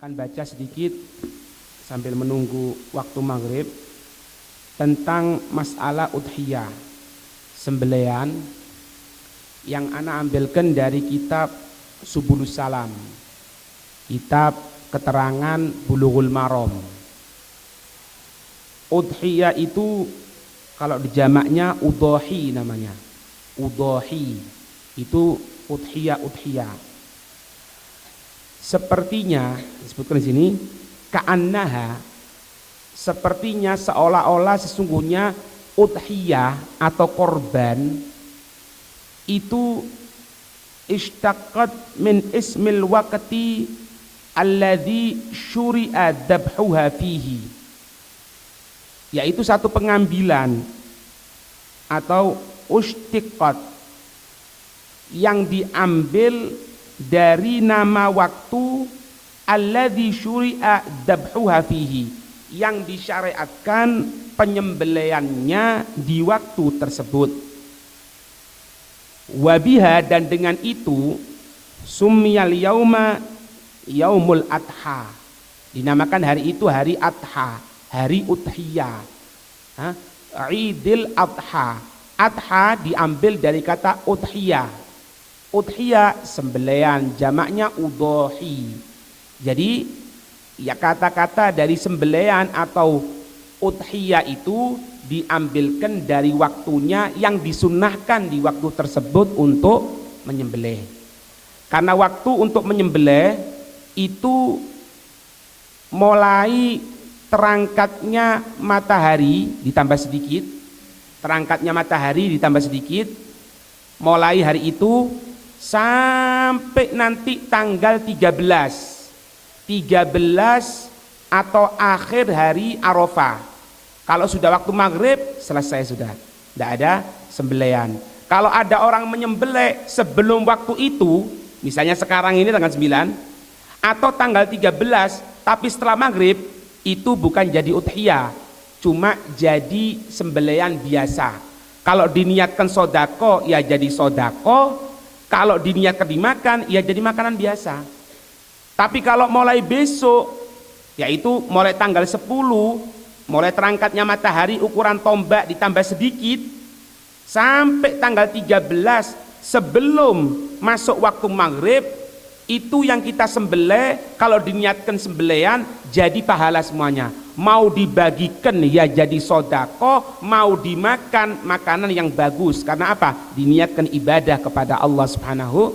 akan baca sedikit sambil menunggu waktu maghrib tentang masalah udhiyah, sembelian yang ana ambilkan dari kitab Subulus Salam, kitab keterangan Bulughul Maram. Udhiyah itu kalau dijamaknya udhohi namanya. Udhohi itu udhiyah. Sepertinya disebutkan di sini ka'annaha, sepertinya seolah-olah sesungguhnya udhiyah atau korban itu ishtaqat min ismil waqti alladhi syuri'a dabhuha fihi, yaitu satu pengambilan atau ushtiqat yang diambil dari nama waktu alladzi syuri'a dabhuha fihi, yang disyariatkan penyembeliannya di waktu tersebut. Wabiha, dan dengan itu summiyal yauma yaumul adha, dinamakan hari itu hari adha, hari udhiyah. Idil adha, adha diambil dari kata udhiyah. Udhiyah sembelian, jamaknya udhohi. Jadi ya kata-kata dari sembelian atau udhiyah itu diambilkan dari waktunya yang disunnahkan di waktu tersebut untuk menyembelih. Karena waktu untuk menyembelih itu mulai terangkatnya matahari ditambah sedikit, terangkatnya matahari ditambah sedikit, mulai hari itu sampai nanti tanggal 13 atau akhir hari Arafah. Kalau sudah waktu maghrib selesai, sudah tidak ada sembelian. Kalau ada orang menyembelih sebelum waktu itu, misalnya sekarang ini tanggal 9 atau tanggal 13 tapi setelah maghrib, itu bukan jadi udhiyah, cuma jadi sembelian biasa. Kalau diniatkan sodako ya jadi sodako, kalau diniatkan dimakan ya jadi makanan biasa. Tapi kalau mulai besok, yaitu mulai tanggal 10, mulai terangkatnya matahari ukuran tombak ditambah sedikit sampai tanggal 13 sebelum masuk waktu maghrib, itu yang kita sembelih. Kalau diniatkan sembelian jadi pahala semuanya. Mau dibagikan ya jadi sodako, mau dimakan makanan yang bagus. Karena apa? Diniatkan ibadah kepada Allah Subhanahu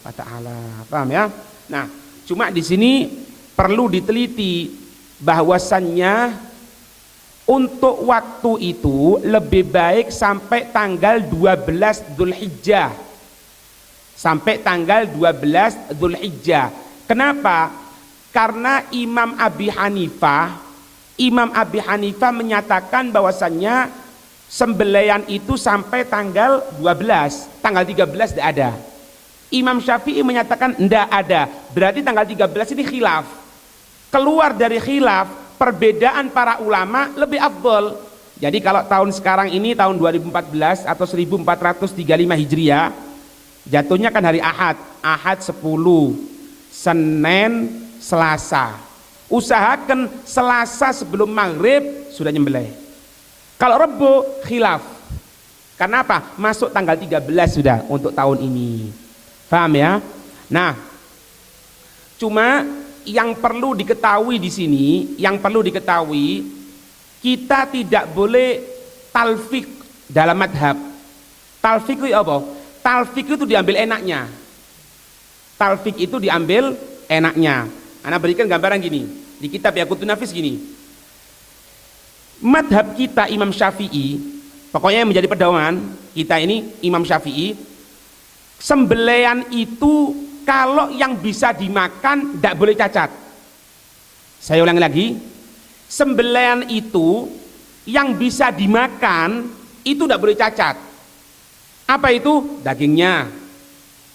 wa ta'ala. Paham ya? Nah, cuma di sini perlu diteliti bahwasannya untuk waktu itu lebih baik sampai tanggal 12 Dzulhijjah. Sampai tanggal 12 Dzulhijjah. Kenapa? Karena Imam Abi Hanifah menyatakan bahwasannya sembelian itu sampai tanggal 12, tanggal 13 tidak ada. Imam Syafi'i menyatakan tidak ada. Berarti tanggal 13 ini khilaf. Keluar dari khilaf, perbedaan para ulama lebih afdol. Jadi kalau tahun sekarang ini tahun 2014 atau 1435 Hijriah, jatuhnya kan hari Ahad, Ahad 10, Senin, Selasa. Usahakan Selasa sebelum maghrib sudah nyembelih. Kalau Rebo khilaf. Karena apa? Masuk tanggal 13 sudah untuk tahun ini. Paham ya? Nah, cuma yang perlu diketahui di sini, kita tidak boleh talfik dalam madhab. Talfik itu apa? Talfik itu diambil enaknya. Talfik itu diambil enaknya. Ana berikan gambaran gini, di kitab Yaqutun Nafis gini. Madhab kita Imam Syafi'i, pokoknya yang menjadi pedoman kita ini Imam Syafi'i, sembelian itu kalau yang bisa dimakan tidak boleh cacat. Saya ulangi lagi, sembelian itu yang bisa dimakan itu tidak boleh cacat. Apa itu? Dagingnya,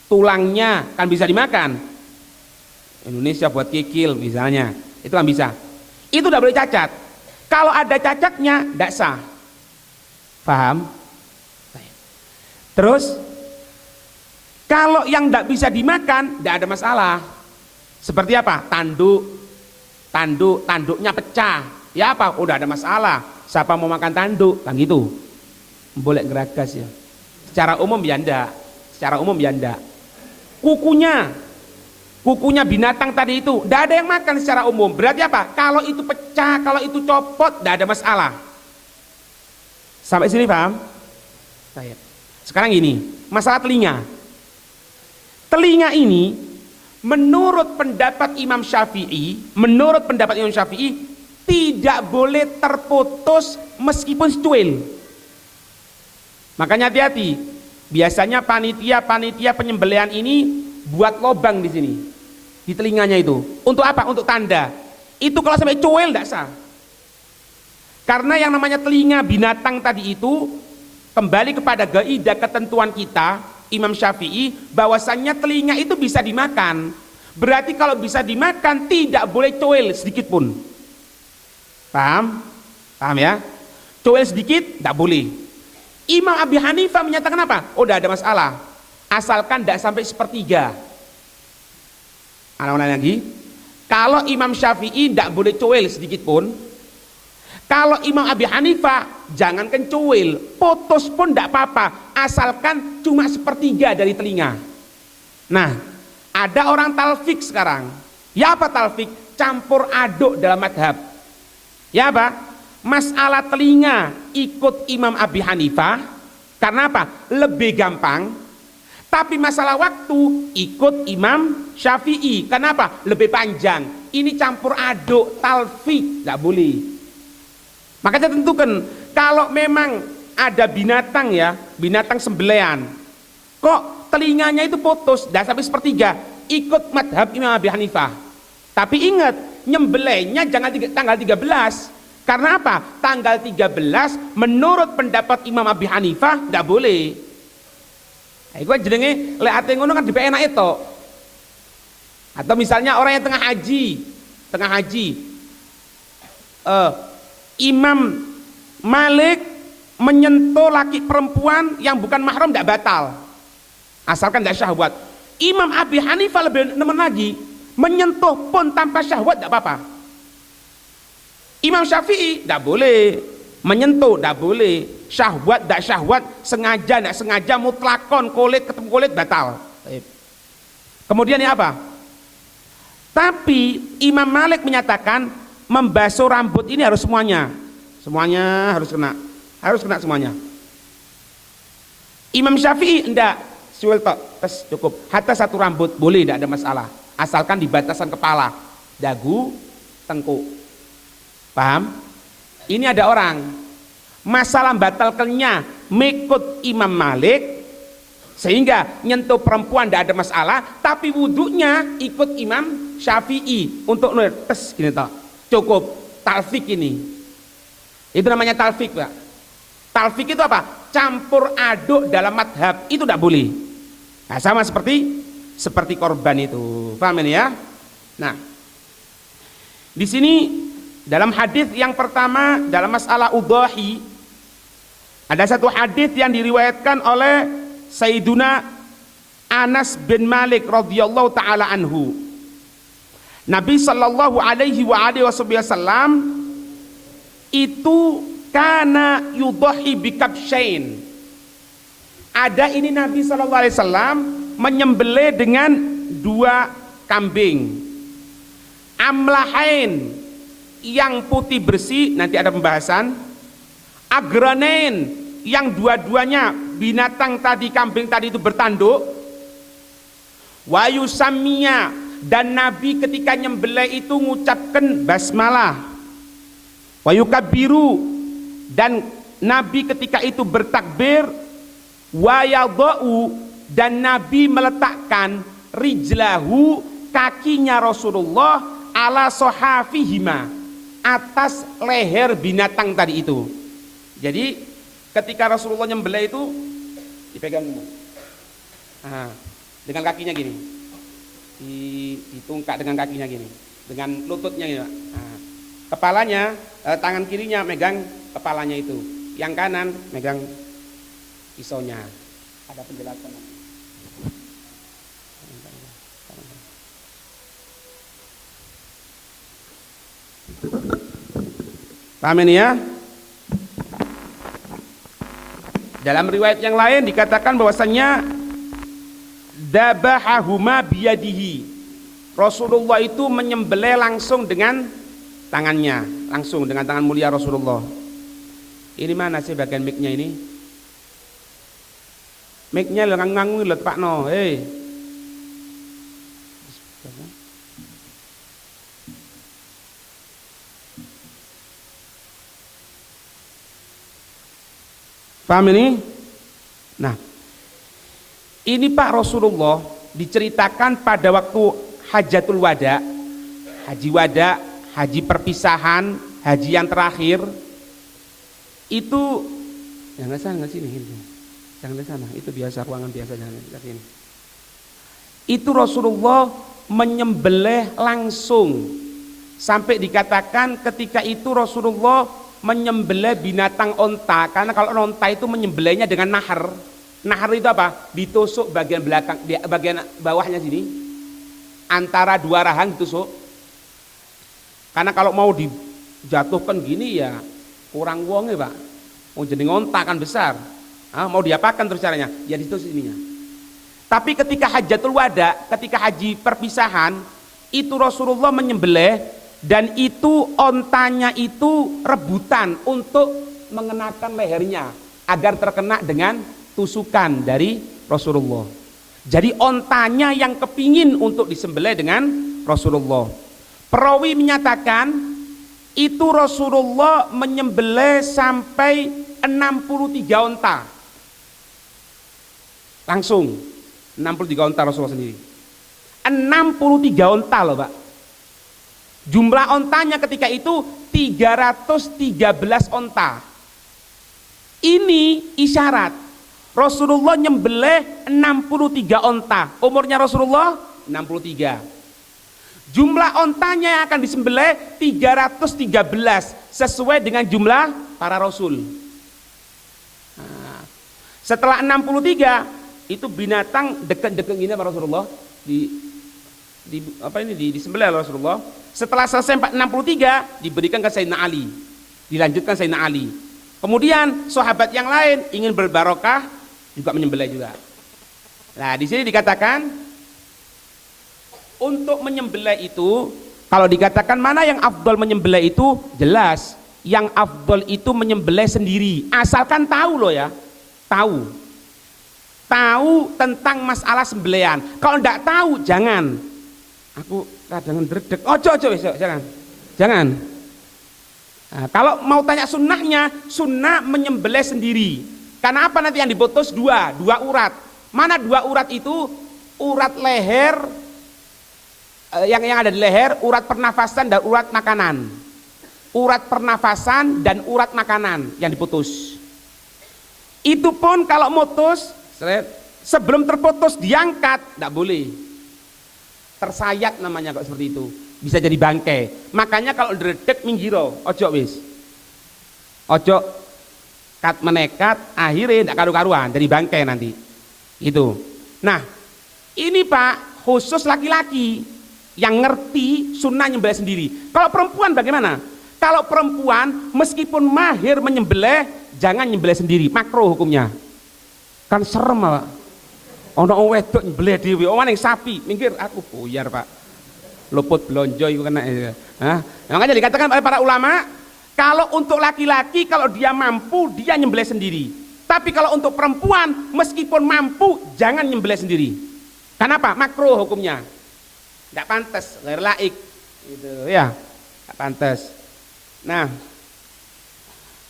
tulangnya kan bisa dimakan. Indonesia buat kikil misalnya, itu kan bisa. Itu tidak boleh cacat. Kalau ada cacatnya tidak sah. Paham? Terus kalau yang tidak bisa dimakan tidak ada masalah. Seperti apa? Tanduk, tanduknya pecah. Ya apa? Udah ada masalah. Siapa mau makan tanduk? Kan gitu. Boleh geragas ya. Secara umum ya enggak. Secara umum ya enggak. Kukunya binatang tadi itu enggak ada yang makan secara umum. Berarti apa? Kalau itu pecah, kalau itu copot, enggak ada masalah. Sampai sini paham? Baik. Sekarang gini, masalah telinga. Telinga ini menurut pendapat Imam Syafi'i tidak boleh terputus meskipun cuil. Makanya hati-hati. Biasanya panitia penyembelihan ini buat lobang di sini, di telinganya itu. Untuk apa? Untuk tanda. Itu kalau sampai cuil tidak sah. Karena yang namanya telinga binatang tadi itu kembali kepada kaidah ketentuan kita Imam Syafi'i bahwasannya telinga itu bisa dimakan. Berarti kalau bisa dimakan tidak boleh cuil sedikit pun. Paham? Paham ya? Cuil sedikit tidak boleh. Imam Abi Hanifah menyatakan apa? Oh, tidak ada masalah. Asalkan tidak sampai sepertiga. Anak-anak lagi. Kalau Imam Syafi'i tidak boleh cuil sedikit pun. Kalau Imam Abi Hanifah jangankan cuil, putus pun tidak apa-apa. Asalkan cuma sepertiga dari telinga. Nah, ada orang talfik sekarang. Ya apa talfik? Campur aduk dalam madhab. Ya apa? Masalah telinga ikut Imam Abi Hanifah. Karena apa? Lebih gampang. Tapi masalah waktu ikut Imam Syafi'i. Kenapa? Lebih panjang. Ini campur aduk, talfik, tidak boleh. Makanya tentukan kalau memang ada binatang ya, binatang sembelian, kok telinganya itu putus, dah sampai sepertiga, ikut madhab Imam Abi Hanifah. Tapi ingat, nyembelihnya jangan tanggal 13. Karena apa? Tanggal 13 menurut pendapat Imam Abi Hanifah tidak boleh. Iku jenenge lek ate ngono kan dipe enak itu. Atau misalnya orang yang tengah haji. Imam Malik menyentuh laki perempuan yang bukan mahram tidak batal. Asalkan tidak syahwat. Imam Abi Hanifah lebih nemen lagi, menyentuh pun tanpa syahwat tidak apa-apa. Imam Syafi'i tidak boleh menyentuh, tidak boleh syahwat, tidak syahwat, sengaja, tidak sengaja, mutlakon, kulit ketemu kulit batal. Kemudian ya apa? Tapi Imam Malik menyatakan membasuh rambut ini harus semuanya harus kena semuanya. Imam Syafi'i enggak, suwel tok, tes cukup. Hatta satu rambut boleh, tidak ada masalah, asalkan di batasan kepala, dagu, tengkuk. Paham? Ini ada orang masalah batalkannya mengikut Imam Malik sehingga nyentuh perempuan tidak ada masalah, tapi wudhunya ikut Imam Syafi'i untuk tes gini toh, cukup talfik ini. Itu namanya talfik, Pak. Talfik itu apa? Campur aduk dalam madhab, itu tidak boleh. Nah, sama seperti korban itu. Paham ini ya? Nah, di sini dalam hadis yang pertama dalam masalah udhahi ada satu hadis yang diriwayatkan oleh Sayyiduna Anas bin Malik radhiyallahu taala anhu. Nabi sallallahu alaihi wasallam itu kana yudhahi bikabsyain. Ada ini Nabi sallallahu alaihi wasallam menyembelih dengan 2 kambing. Amlahain yang putih bersih, nanti ada pembahasan. Agranen yang dua-duanya binatang tadi, kambing tadi itu bertanduk. Wayusamia, dan Nabi ketika nyembelih itu mengucapkan basmalah. Wayukabiru, dan Nabi ketika itu bertakbir. Wayadau, dan Nabi meletakkan rijlahu, kakinya Rasulullah ala sohafihima, atas leher binatang tadi itu. Jadi ketika Rasulullah nyembelih itu dipegang dengan kakinya gini, ditungkak dengan kakinya gini, dengan lututnya gini. Kepalanya, tangan kirinya megang kepalanya itu, yang kanan megang pisaunya. Ada penjelasan. Paham ini ya? Dalam riwayat yang lain dikatakan bahwasanya dabahahuma biyadihi. Rasulullah itu menyembelih langsung dengan tangannya, langsung dengan tangan mulia Rasulullah. Ini mana sih bagian mic-nya ini? Mic-nya lo ngang-ngang lo Pak No. Paham ini? Nah, ini Pak Rasulullah diceritakan pada waktu Hajatul Wada, haji wada, haji perpisahan, haji yang terakhir. Itu jangan sana sini, jangan ke sana. Itu biasa ruangan biasa, jangan ke sini. Itu Rasulullah menyembelih langsung sampai dikatakan ketika itu Rasulullah menyembelih binatang onta, karena kalau onta itu menyembelihnya dengan nahar. Nahar itu apa? Ditusuk bagian belakang, bagian bawahnya sini, antara dua rahang ditusuk. Karena kalau mau dijatuhkan gini ya kurang wong ya Pak. Mau jadi onta kan besar. Mau diapakan terus caranya? Ya ditusuk ininya. Tapi ketika Hajatul Wada, ketika haji perpisahan, itu Rasulullah menyembelih. Dan itu ontanya itu rebutan untuk mengenakan lehernya agar terkena dengan tusukan dari Rasulullah. Jadi ontanya yang kepingin untuk disembelih dengan Rasulullah. Perawi menyatakan itu Rasulullah menyembelih sampai 63 onta. Langsung 63 onta Rasulullah sendiri. 63 onta loh Pak. Jumlah ontanya ketika itu 313 onta. Ini isyarat Rasulullah nyembelih 63 onta. Umurnya Rasulullah 63. Jumlah ontanya yang akan disembelih 313 sesuai dengan jumlah para rasul. Nah, setelah 63 itu binatang deket-deket gini sama Rasulullah disembelih oleh Rasulullah. Setelah selesai 63 diberikan ke Sayyidina Ali, dilanjutkan Sayyidina Ali. Kemudian sahabat yang lain ingin berbarokah juga menyembelih juga. Nah di sini dikatakan untuk menyembelih itu, kalau dikatakan mana yang afdol menyembelih itu, jelas yang afdol itu menyembelih sendiri, asalkan tahu loh ya, tahu tentang masalah sembelihan. Kalau tidak tahu jangan. Aku kadang dredeg, ojo besok, jangan. Nah, kalau mau tanya sunnahnya, sunnah menyembelih sendiri. Karena apa nanti yang diputus dua urat. Mana dua urat itu? Urat leher, yang ada di leher, urat pernafasan dan urat makanan. Urat pernafasan dan urat makanan yang diputus. Itu pun kalau mutus, sebelum terputus diangkat, tidak boleh. Tersayat namanya kok seperti itu, bisa jadi bangkai. Makanya kalau dredeg minggiro, ojo wis, ojo kat menekat, akhirnya tidak karu-karuan, jadi bangkai nanti. Itu. Nah, ini Pak khusus laki-laki yang ngerti sunnah nyembelih sendiri. Kalau perempuan bagaimana? Kalau perempuan meskipun mahir menyembelih, jangan nyembelih sendiri, makruh hukumnya. Kan serem Pak. Ono wedok nyembelih dhewe, ning sapi, minggir aku buyar Pak. Luput blonjo iku kena. Makanya dikatakan oleh para ulama, kalau untuk laki-laki kalau dia mampu dia nyembelih sendiri. Tapi kalau untuk perempuan meskipun mampu jangan nyembelih sendiri. Kenapa? Makruh hukumnya. Tidak pantas, ghair laik. Gitu ya. Tidak pantas. Nah,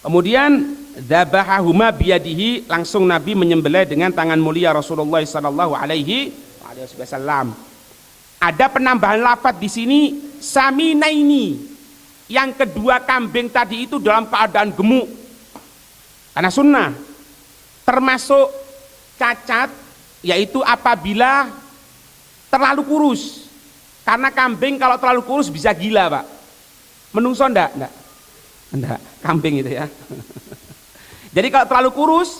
kemudian dzabahahuma biyadihi, langsung Nabi menyembelih dengan tangan mulia Rasulullah sallallahu alaihi wasallam. Ada penambahan lafaz di sini saminaini. Yang kedua kambing tadi itu dalam keadaan gemuk. Karena sunnah. Termasuk cacat, yaitu apabila terlalu kurus. Karena kambing kalau terlalu kurus bisa gila Pak. Menungso enggak? Enggak, kambing itu ya. Jadi kalau terlalu kurus,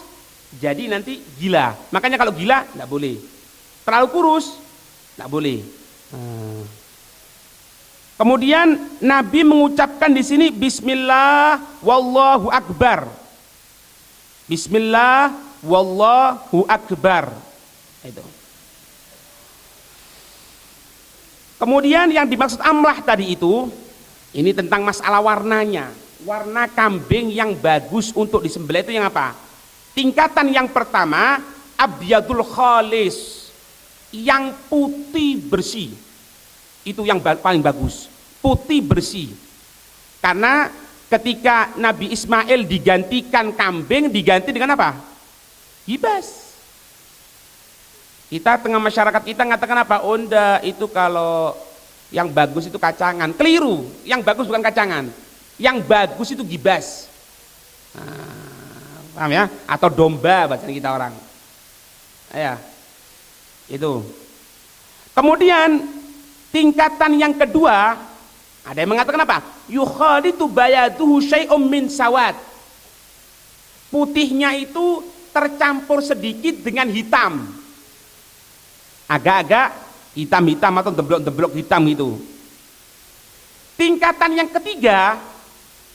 jadi nanti gila. Makanya kalau gila, enggak boleh. Terlalu kurus, enggak boleh. Kemudian Nabi mengucapkan di sini Bismillah wallahu akbar. Bismillah wallahu akbar. Itu. Kemudian yang dimaksud amlah tadi itu, ini tentang masalah warnanya. Warna kambing yang bagus untuk disembelih itu yang apa? Tingkatan yang pertama, abyadul khalis, yang putih bersih. Itu yang paling bagus, putih bersih. Karena ketika Nabi Ismail digantikan kambing, diganti dengan apa? Gibas. Kita tengah masyarakat kita ngatakan apa? Onda itu kalau yang bagus itu kacangan. Keliru, yang bagus bukan kacangan, yang bagus itu gibas. Paham ya? Atau domba bacaan kita orang. Ya, itu. Kemudian tingkatan yang kedua, ada yang mengatakan apa? Yukhalitu bayaduhu syai'um min sawad. Putihnya itu tercampur sedikit dengan hitam. Agak-agak hitam-hitam atau demblok-demblok hitam gitu. Tingkatan yang ketiga,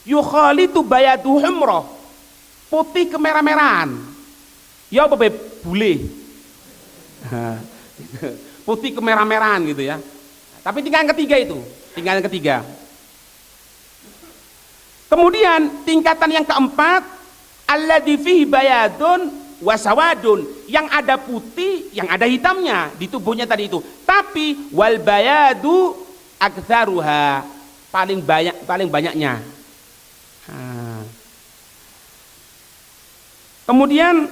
yukhalitu bayaduhu humrah. Putih kemerah-merahan. Ya apa bule? Putih kemerah-merahan gitu ya. Tapi tingkatan ketiga itu, tingkatan ketiga. Kemudian tingkatan yang keempat, alladzi fihi bayadun wasawadun, yang ada putih, yang ada hitamnya di tubuhnya tadi itu. Tapi wal bayadu aktsaruha, paling banyaknya. Kemudian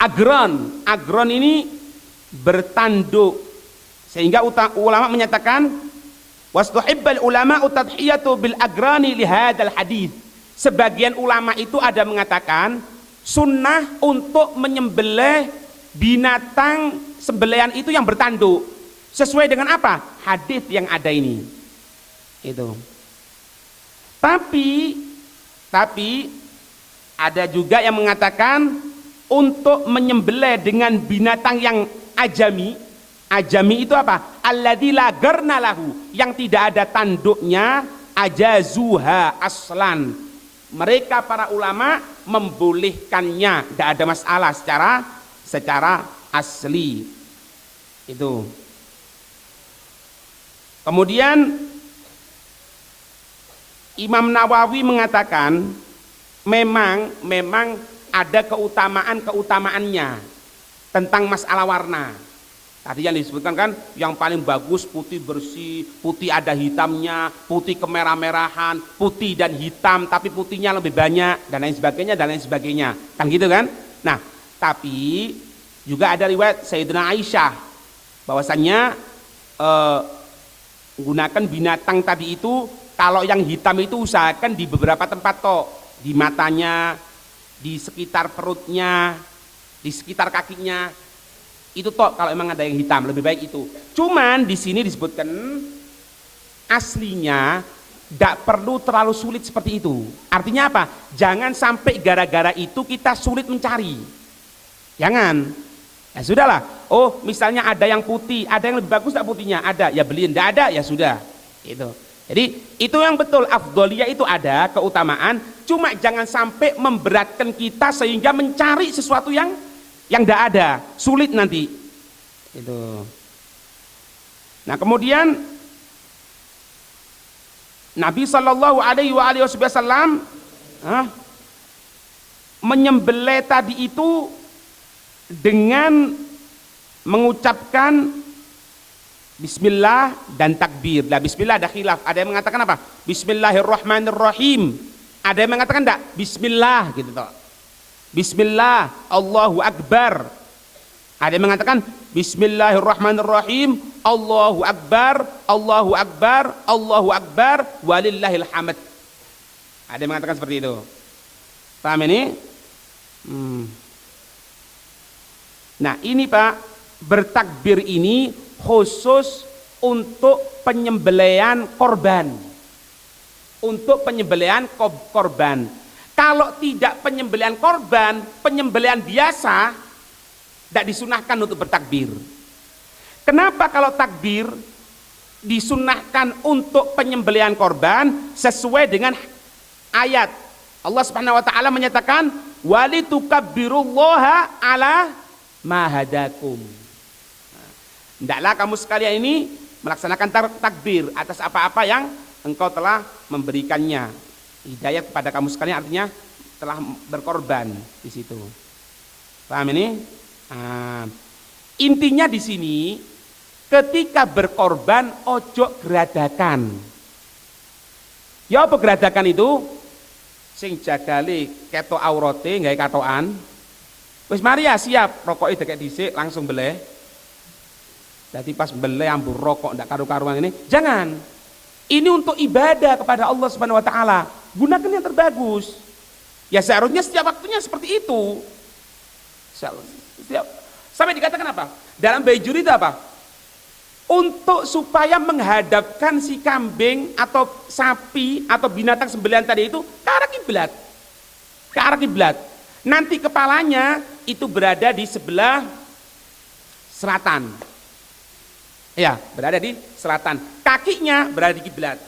agron ini bertanduk. Sehingga ulama menyatakan wastuhibbal ulama tadhiyatu bil agrani li hadzal hadits. Sebagian ulama itu ada mengatakan sunnah untuk menyembelih binatang sembelihan itu yang bertanduk. Sesuai dengan apa? Hadis yang ada ini. Itu. Tapi ada juga yang mengatakan untuk menyembelih dengan binatang yang ajami. Ajami itu apa? Alladzi la garna lahu, yang tidak ada tanduknya, ajazuha aslan. Mereka para ulama membolehkannya, tidak ada masalah secara asli. Itu. Kemudian Imam Nawawi mengatakan memang ada keutamaannya tentang masalah warna. Tadi yang disebutkan kan, yang paling bagus putih bersih, putih ada hitamnya, putih kemerah-merahan, putih dan hitam, tapi putihnya lebih banyak, dan lain sebagainya, kan gitu kan? Nah, tapi juga ada riwayat Sayyidina Aisyah, bahwasannya menggunakan binatang tadi itu, kalau yang hitam itu usahakan di beberapa tempat toh, di matanya, di sekitar perutnya, di sekitar kakinya. Itu toh kalau emang ada yang hitam, lebih baik itu. Cuman di sini disebutkan aslinya tidak perlu terlalu sulit seperti itu. Artinya apa? Jangan sampai gara-gara itu kita sulit mencari. Jangan. Ya sudahlah. Oh, misalnya ada yang putih, ada yang lebih bagus tak putihnya? Ada, ya beliin. Tidak ada, ya sudah. Itu. Jadi itu yang betul, afdoliyah itu ada, keutamaan. Cuma jangan sampai memberatkan kita sehingga mencari sesuatu yang tidak ada, sulit nanti. Itu. Nah, kemudian Nabi Shallallahu Alaihi Wasallam menyembelih tadi itu dengan mengucapkan Bismillah dan takbir. Nah, Bismillah ada khilaf. Ada yang mengatakan apa? Bismillahirrahmanirrahim. Ada yang mengatakan enggak? Bismillah gitu toh. Bismillah, Allahu Akbar. Ada yang mengatakan Bismillahirrahmanirrahim, Allahu Akbar, Allahu Akbar, Allahu Akbar, walillahil hamd. Ada yang mengatakan seperti itu. Paham ini? Nah ini Pak, bertakbir ini khusus untuk penyembelihan korban. Untuk penyembelihan korban. Kalau tidak penyembelihan korban, penyembelihan biasa, tidak disunahkan untuk bertakbir. Kenapa kalau takbir? disunnahkan untuk penyembelihan korban sesuai dengan ayat. Allah Subhanahu wa taala menyatakan walitukabbirullaha ala ma hadakum. Hendaklah kamu sekalian ini melaksanakan takbir atas apa-apa yang engkau telah memberikannya. Hidayah kepada kamu sekalian artinya telah berkorban di situ. Paham ini? Intinya di sini ketika berkorban ojo geradakan. Ya apa geradakan itu? Sing jagale ketok aurate gawe katokan. Wis mari ya siap, rokoke dekek dhisik langsung beleh. Jadi pas beleh ambur rokok ndak karu-karuan ini, jangan. Ini untuk ibadah kepada Allah Subhanahu wa taala. Gunakan yang terbagus. Ya seharusnya setiap waktunya seperti itu. Sampai dikatakan apa? Dalam bejuri itu apa? Untuk supaya menghadapkan si kambing atau sapi atau binatang sembelihan tadi itu ke arah kiblat. Ke arah kiblat. Nanti kepalanya itu berada di sebelah selatan. Ya, berada di selatan. Kakinya berada di kiblat.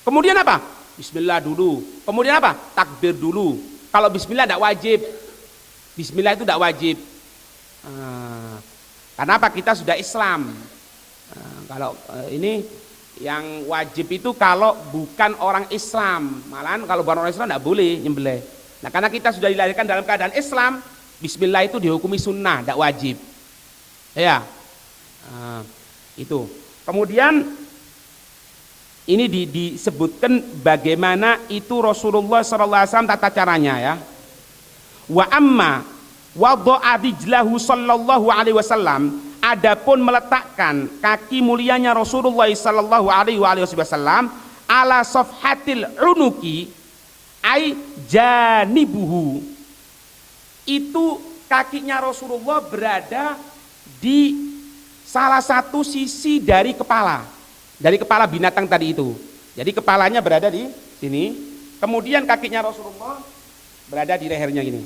Kemudian apa? Bismillah dulu. Kemudian apa? Takbir dulu. Kalau bismillah tidak wajib. Bismillah itu tidak wajib. Karena apa? Kita sudah Islam. Kalau ini yang wajib itu kalau bukan orang Islam. Malahan kalau bukan orang Islam tidak boleh nyembelih. Nah karena kita sudah dilahirkan dalam keadaan Islam, bismillah itu dihukumi sunnah, tidak wajib. Ya, itu. Kemudian ini disebutkan bagaimana itu Rasulullah SAW tata caranya ya. Wa amma wada'a rijlahu sallallahu alaihi wasallam, adapun meletakkan kaki mulianya Rasulullah sallallahu alaihi wasallam ala safhatil unuki ai janibuhu, itu kakinya Rasulullah berada di salah satu sisi dari kepala binatang tadi itu. Jadi kepalanya berada di sini, kemudian kakinya Rasulullah berada di lehernya gini.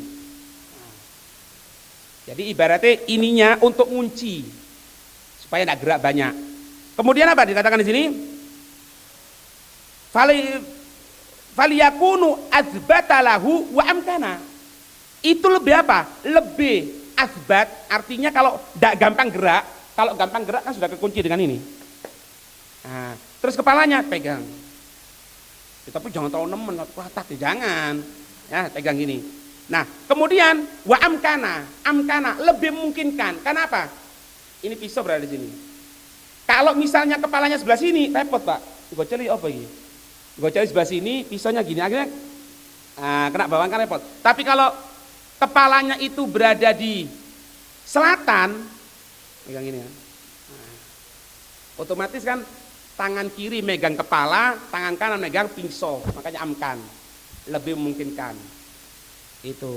Jadi ibaratnya ininya untuk ngunci supaya tidak gerak banyak. Kemudian apa dikatakan di sini? Faliyakunu azbatalahu wa amkana. Itu lebih apa? Lebih azbat, artinya kalau tidak gampang gerak. Kalau gampang gerak kan sudah kekunci dengan ini. Nah, terus kepalanya pegang. Tapi jangan terlalu nemen, kuatat jangan. Ya, pegang gini. Nah, kemudian wa amkana lebih memungkinkan. Kenapa? Ini pisau berada di sini. Kalau misalnya kepalanya sebelah sini, repot Pak. Gue cari apa ini? Gue cari sebelah sini, pisaunya gini akhirnya kena bawang kan repot. Tapi kalau kepalanya itu berada di selatan, pegang gini ya. Nah, otomatis kan tangan kiri megang kepala, tangan kanan megang pisau, makanya amkan, lebih memungkinkan. Itu,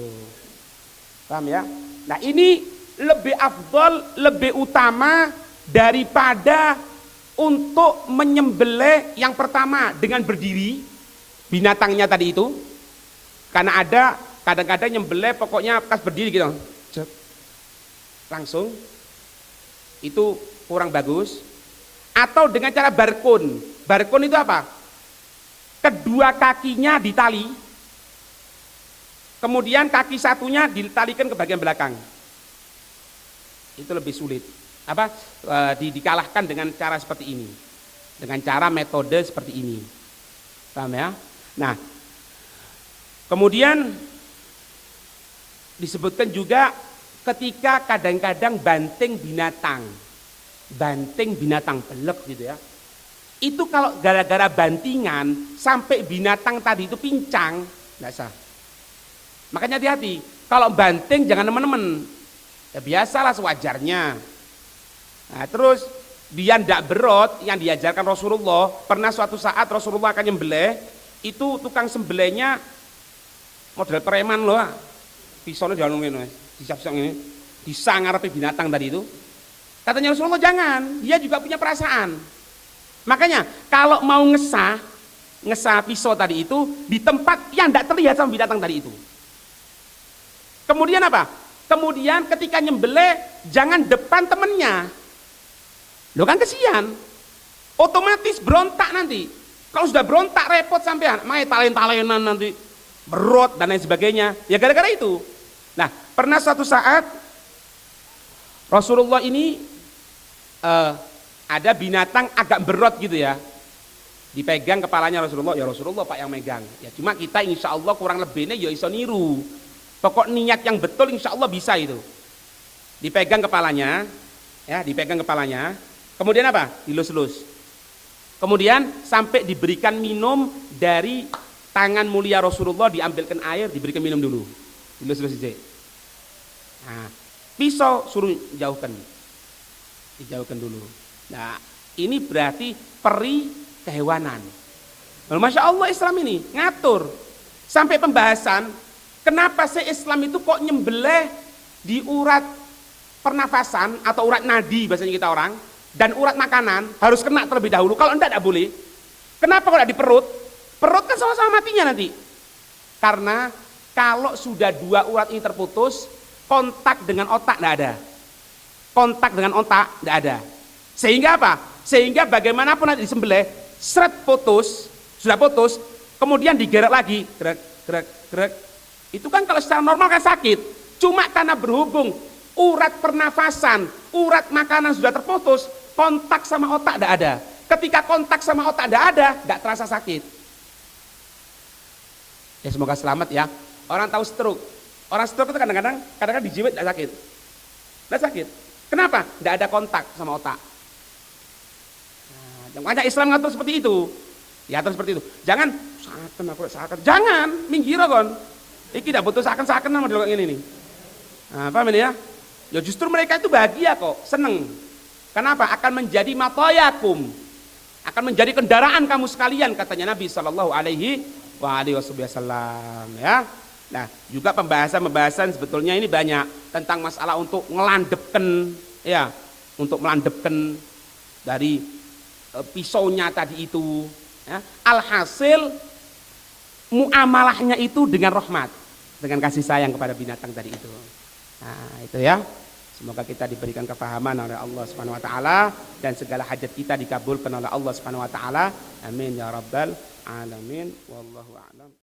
paham ya? Nah ini lebih afdol, lebih utama daripada untuk menyembelih yang pertama dengan berdiri binatangnya tadi itu, karena ada kadang-kadang nyembelih pokoknya pas berdiri gitu, langsung itu kurang bagus. Atau dengan cara barkun. Barkun itu apa? Kedua kakinya ditali, kemudian kaki satunya ditalikan ke bagian belakang. Itu lebih sulit. Dikalahkan dengan cara seperti ini, dengan cara metode seperti ini. Paham ya? Nah, kemudian disebutkan juga ketika kadang-kadang banting binatang belek gitu ya. Itu kalau gara-gara bantingan sampai binatang tadi itu pincang, nggak sah. Makanya hati-hati, kalau banting jangan teman-teman. Ya biasalah sewajarnya. Nah, terus dia ndak berot yang diajarkan Rasulullah. Pernah suatu saat Rasulullah akan nyembelih, itu tukang sembelihnya model preman loh. Pisaunya dialungin, disiap-siap ini, disangarepi binatang tadi itu. Katanya Rasulullah jangan, dia juga punya perasaan. Makanya kalau mau ngesah pisau tadi itu di tempat yang tidak terlihat sama binatang tadi itu. Kemudian apa? Kemudian ketika nyembelih jangan depan temennya. Lo kan kesian. Otomatis berontak nanti. Kalau sudah berontak repot sampean, main talen-talenan nanti berot dan lain sebagainya. Ya gara-gara itu. Nah, pernah suatu saat Rasulullah ini ada binatang agak berot gitu ya. Dipegang kepalanya Rasulullah, ya Rasulullah Pak yang megang. Ya cuma kita insya Allah kurang lebihnya ya iso niru. Pokok niat yang betul insya Allah bisa itu. Dipegang kepalanya, ya dipegang kepalanya. Kemudian apa? Dilus-lus. Kemudian sampai diberikan minum dari tangan mulia Rasulullah, diambilkan air, diberikan minum dulu. Dilus-lus aja. Nah, pisau suruh jauhkan. Dijauhkan dulu. Nah, ini berarti peri kehewanan. Masya Allah Islam ini ngatur. Sampai pembahasan, kenapa sih Islam itu kok nyembelih di urat pernafasan atau urat nadi bahasanya kita orang, dan urat makanan harus kena terlebih dahulu, kalau enggak boleh. Kenapa kalau di perut? Perut kan sama-sama matinya nanti. Karena kalau sudah dua urat ini terputus, kontak dengan otak enggak ada. Kontak dengan otak enggak ada. Sehingga apa? Sehingga bagaimanapun nanti disembelih, seret putus, sudah putus, kemudian digerek lagi, gerak. Itu kan kalau secara normal kan sakit. Cuma karena berhubung urat pernafasan, urat makanan sudah terputus, kontak sama otak tidak ada. Ketika kontak sama otak tidak ada, tidak terasa sakit. Ya semoga selamat ya. Orang tahu stroke. Orang stroke itu kadang-kadang dijiwit tidak sakit. Tidak sakit. Kenapa? Tidak ada kontak sama otak. Nah, makanya Islam ngatur seperti itu. Diatur seperti itu. Jangan saken. Jangan minggir kon. Iki tidak butuh saken nama delok ini nih. Nah, paham ini ya? Ya justru mereka itu bahagia kok, seneng. Kenapa? Akan menjadi matayakum, akan menjadi kendaraan kamu sekalian, katanya Nabi Shallallahu Alaihi Wasallam. Ya. Nah, juga pembahasan sebetulnya ini banyak tentang masalah untuk ngelandepkan, ya, untuk melandepkan dari pisaunya tadi itu. Ya. Alhasil muamalahnya itu dengan rahmat, dengan kasih sayang kepada binatang tadi itu. Nah, itu ya. Semoga kita diberikan kefahaman oleh Allah Subhanahu wa taala dan segala hajat kita dikabulkan oleh Allah Subhanahu wa taala. Amin ya rabbal alamin. Wallahu a'lam.